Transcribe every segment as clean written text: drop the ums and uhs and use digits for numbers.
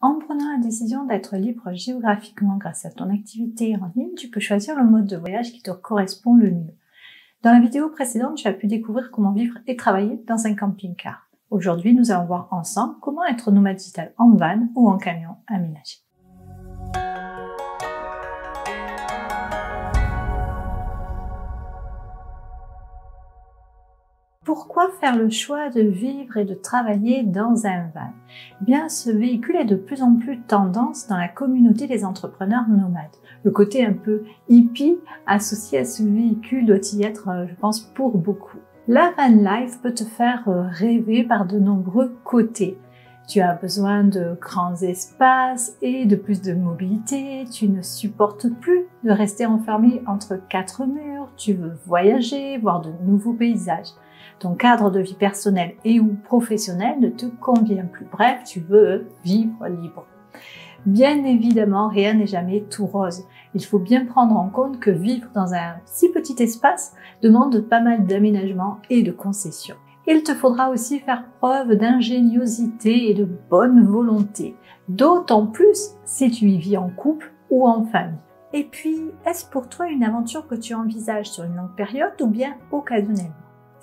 En prenant la décision d'être libre géographiquement grâce à ton activité en ligne, tu peux choisir le mode de voyage qui te correspond le mieux. Dans la vidéo précédente, tu as pu découvrir comment vivre et travailler dans un camping-car. Aujourd'hui, nous allons voir ensemble comment être nomade digital en van ou en camion aménagé. Pourquoi faire le choix de vivre et de travailler dans un van? Eh bien, ce véhicule est de plus en plus tendance dans la communauté des entrepreneurs nomades. Le côté un peu hippie associé à ce véhicule doit y être, je pense, pour beaucoup. La van life peut te faire rêver par de nombreux côtés. Tu as besoin de grands espaces et de plus de mobilité. Tu ne supportes plus de rester enfermé entre quatre murs. Tu veux voyager, voir de nouveaux paysages. Ton cadre de vie personnel et ou professionnel ne te convient plus. Bref, tu veux vivre libre. Bien évidemment, rien n'est jamais tout rose. Il faut bien prendre en compte que vivre dans un si petit espace demande pas mal d'aménagements et de concessions. Il te faudra aussi faire preuve d'ingéniosité et de bonne volonté, d'autant plus si tu y vis en couple ou en famille. Et puis, est-ce pour toi une aventure que tu envisages sur une longue période ou bien occasionnellement?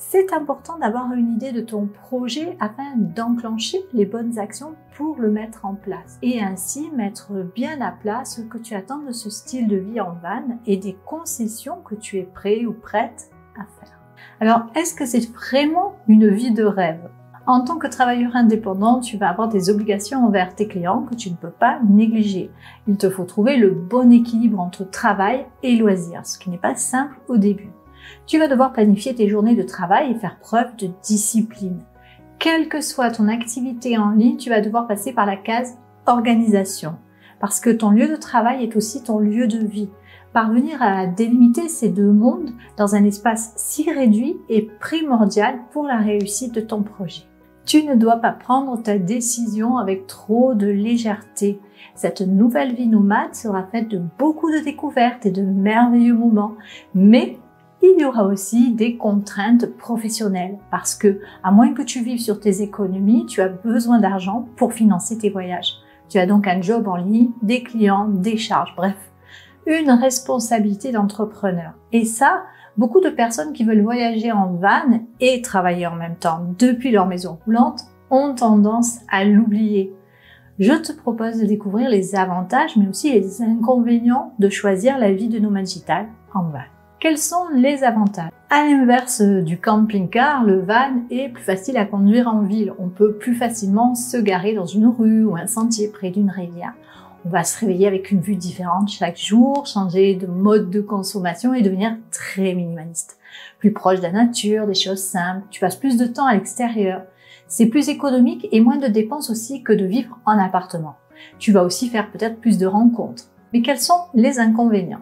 C'est important d'avoir une idée de ton projet afin d'enclencher les bonnes actions pour le mettre en place et ainsi mettre bien à plat ce que tu attends de ce style de vie en van et des concessions que tu es prêt ou prête à faire. Alors, est-ce que c'est vraiment une vie de rêve? En tant que travailleur indépendant, tu vas avoir des obligations envers tes clients que tu ne peux pas négliger. Il te faut trouver le bon équilibre entre travail et loisirs, ce qui n'est pas simple au début. Tu vas devoir planifier tes journées de travail et faire preuve de discipline. Quelle que soit ton activité en ligne, tu vas devoir passer par la case organisation, parce que ton lieu de travail est aussi ton lieu de vie. Parvenir à délimiter ces deux mondes dans un espace si réduit est primordial pour la réussite de ton projet. Tu ne dois pas prendre ta décision avec trop de légèreté. Cette nouvelle vie nomade sera faite de beaucoup de découvertes et de merveilleux moments, mais il y aura aussi des contraintes professionnelles parce que, à moins que tu vives sur tes économies, tu as besoin d'argent pour financer tes voyages. Tu as donc un job en ligne, des clients, des charges, bref, une responsabilité d'entrepreneur. Et ça, beaucoup de personnes qui veulent voyager en van et travailler en même temps depuis leur maison roulante ont tendance à l'oublier. Je te propose de découvrir les avantages mais aussi les inconvénients de choisir la vie de nomade digital en van. Quels sont les avantages? À l'inverse du camping-car, le van est plus facile à conduire en ville. On peut plus facilement se garer dans une rue ou un sentier près d'une rivière. On va se réveiller avec une vue différente chaque jour, changer de mode de consommation et devenir très minimaliste. Plus proche de la nature, des choses simples, tu passes plus de temps à l'extérieur. C'est plus économique et moins de dépenses aussi que de vivre en appartement. Tu vas aussi faire peut-être plus de rencontres. Mais quels sont les inconvénients?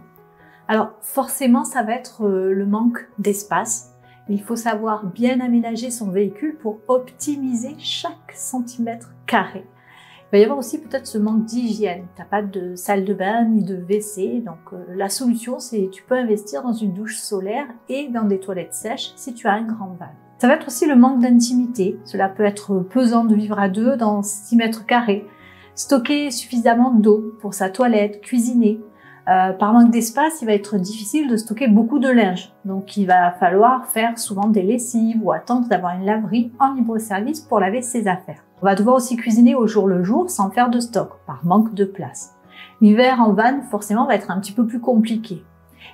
Alors forcément, ça va être le manque d'espace. Il faut savoir bien aménager son véhicule pour optimiser chaque centimètre carré. Il va y avoir aussi peut-être ce manque d'hygiène. Tu n'as pas de salle de bain ni de WC. Donc la solution, c'est tu peux investir dans une douche solaire et dans des toilettes sèches si tu as un grand van. Ça va être aussi le manque d'intimité. Cela peut être pesant de vivre à deux dans 6 mètres carrés. Stocker suffisamment d'eau pour sa toilette, cuisiner. Par manque d'espace, il va être difficile de stocker beaucoup de linge. Donc, il va falloir faire souvent des lessives ou attendre d'avoir une laverie en libre service pour laver ses affaires. On va devoir aussi cuisiner au jour le jour sans faire de stock, par manque de place. L'hiver en van, forcément, va être un petit peu plus compliqué.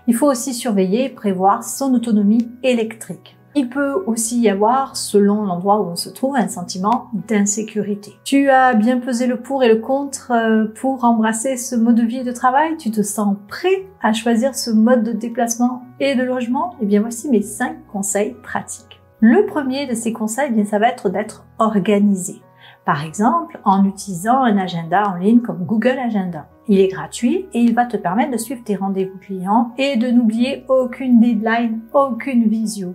Il faut aussi surveiller et prévoir son autonomie électrique. Il peut aussi y avoir, selon l'endroit où on se trouve, un sentiment d'insécurité. Tu as bien pesé le pour et le contre pour embrasser ce mode de vie et de travail? Tu te sens prêt à choisir ce mode de déplacement et de logement? Eh bien, voici mes 5 conseils pratiques. Le premier de ces conseils, eh bien, ça va être d'être organisé. Par exemple, en utilisant un agenda en ligne comme Google Agenda. Il est gratuit et il va te permettre de suivre tes rendez-vous clients et de n'oublier aucune deadline, aucune visio.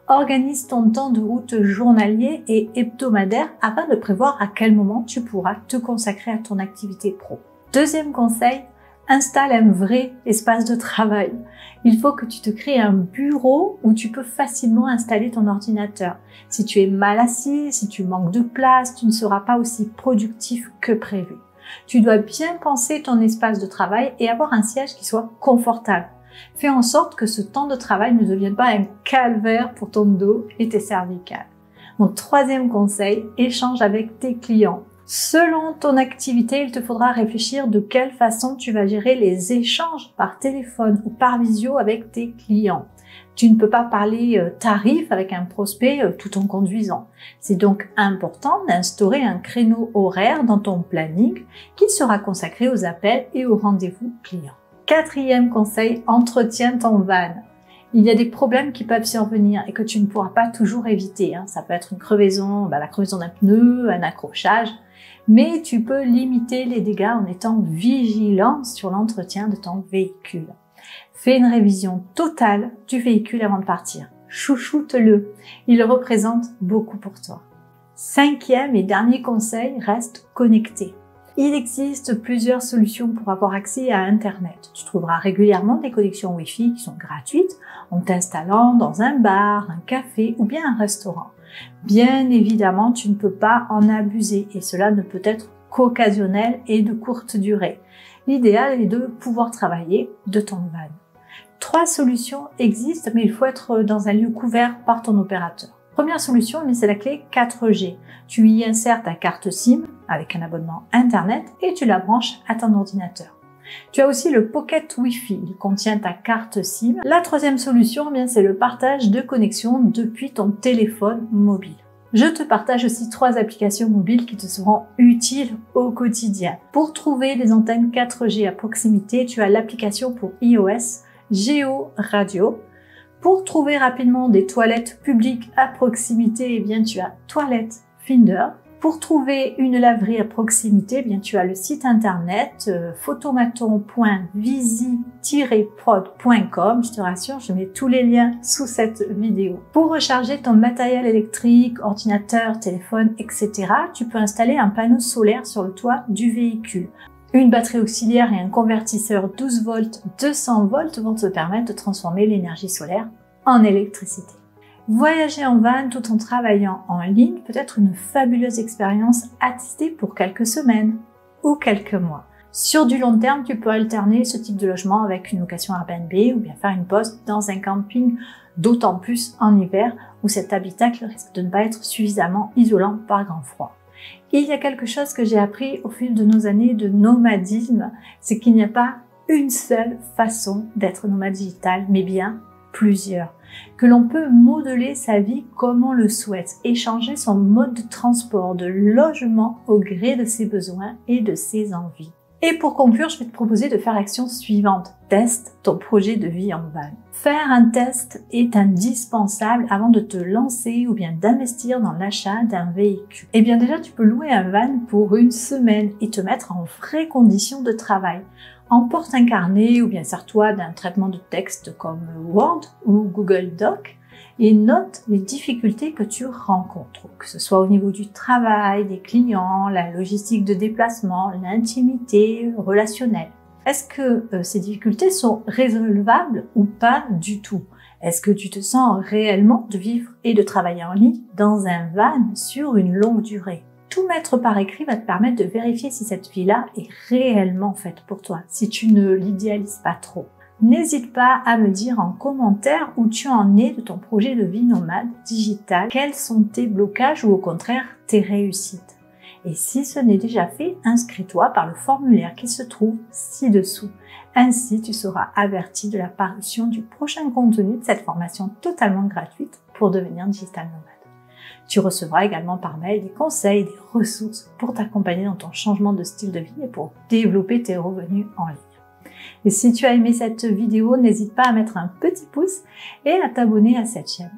Organise ton temps de route journalier et hebdomadaire afin de prévoir à quel moment tu pourras te consacrer à ton activité pro. Deuxième conseil, installe un vrai espace de travail. Il faut que tu te crées un bureau où tu peux facilement installer ton ordinateur. Si tu es mal assis, si tu manques de place, tu ne seras pas aussi productif que prévu. Tu dois bien penser ton espace de travail et avoir un siège qui soit confortable. Fais en sorte que ce temps de travail ne devienne pas un calvaire pour ton dos et tes cervicales. Mon troisième conseil, échange avec tes clients. Selon ton activité, il te faudra réfléchir de quelle façon tu vas gérer les échanges par téléphone ou par visio avec tes clients. Tu ne peux pas parler tarif avec un prospect tout en conduisant. C'est donc important d'instaurer un créneau horaire dans ton planning qui sera consacré aux appels et aux rendez-vous clients. Quatrième conseil, entretiens ton van. Il y a des problèmes qui peuvent survenir et que tu ne pourras pas toujours éviter. Ça peut être une crevaison, la crevaison d'un pneu, un accrochage. Mais tu peux limiter les dégâts en étant vigilant sur l'entretien de ton véhicule. Fais une révision totale du véhicule avant de partir. Chouchoute-le. Il représente beaucoup pour toi. Cinquième et dernier conseil, reste connecté. Il existe plusieurs solutions pour avoir accès à Internet. Tu trouveras régulièrement des connexions Wi-Fi qui sont gratuites en t'installant dans un bar, un café ou bien un restaurant. Bien évidemment, tu ne peux pas en abuser et cela ne peut être qu'occasionnel et de courte durée. L'idéal est de pouvoir travailler de ton van. 3 solutions existent, mais il faut être dans un lieu couvert par ton opérateur. Première solution, c'est la clé 4G. Tu y insères ta carte SIM avec un abonnement Internet et tu la branches à ton ordinateur. Tu as aussi le Pocket Wi-Fi, il contient ta carte SIM. La troisième solution, c'est le partage de connexion depuis ton téléphone mobile. Je te partage aussi 3 applications mobiles qui te seront utiles au quotidien. Pour trouver des antennes 4G à proximité, tu as l'application pour iOS Geo Radio. Pour trouver rapidement des toilettes publiques à proximité, tu as Toilette Finder. Pour trouver une laverie à proximité, tu as le site internet photomaton.visi-prod.com. Je te rassure, je mets tous les liens sous cette vidéo. Pour recharger ton matériel électrique, ordinateur, téléphone, etc., tu peux installer un panneau solaire sur le toit du véhicule. Une batterie auxiliaire et un convertisseur 12 volts, 200 volts vont te permettre de transformer l'énergie solaire en électricité. Voyager en van tout en travaillant en ligne peut être une fabuleuse expérience à tester pour quelques semaines ou quelques mois. Sur du long terme, tu peux alterner ce type de logement avec une location Airbnb ou bien faire une pause dans un camping, d'autant plus en hiver où cet habitacle risque de ne pas être suffisamment isolant par grand froid. Il y a quelque chose que j'ai appris au fil de nos années de nomadisme, c'est qu'il n'y a pas une seule façon d'être nomade digital, mais bien plusieurs. Que l'on peut modeler sa vie comme on le souhaite et changer son mode de transport, de logement au gré de ses besoins et de ses envies. Et pour conclure, je vais te proposer de faire l'action suivante. Teste ton projet de vie en van. Faire un test est indispensable avant de te lancer ou bien d'investir dans l'achat d'un véhicule. Déjà, tu peux louer un van pour une semaine et te mettre en vraies conditions de travail. Emporte un carnet ou bien sers-toi d'un traitement de texte comme Word ou Google Doc et note les difficultés que tu rencontres, que ce soit au niveau du travail, des clients, la logistique de déplacement, l'intimité relationnelle. Est-ce que ces difficultés sont résolvables ou pas du tout? Est-ce que tu te sens réellement de vivre et de travailler en ligne dans un van sur une longue durée? Tout mettre par écrit va te permettre de vérifier si cette vie-là est réellement faite pour toi, si tu ne l'idéalises pas trop. N'hésite pas à me dire en commentaire où tu en es de ton projet de vie nomade digital, quels sont tes blocages ou au contraire tes réussites. Et si ce n'est déjà fait, inscris-toi par le formulaire qui se trouve ci-dessous. Ainsi, tu seras averti de la parution du prochain contenu de cette formation totalement gratuite pour devenir digital nomade. Tu recevras également par mail des conseils, des ressources pour t'accompagner dans ton changement de style de vie et pour développer tes revenus en ligne. Et si tu as aimé cette vidéo, n'hésite pas à mettre un petit pouce et à t'abonner à cette chaîne.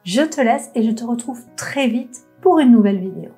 Je te laisse et je te retrouve très vite pour une nouvelle vidéo.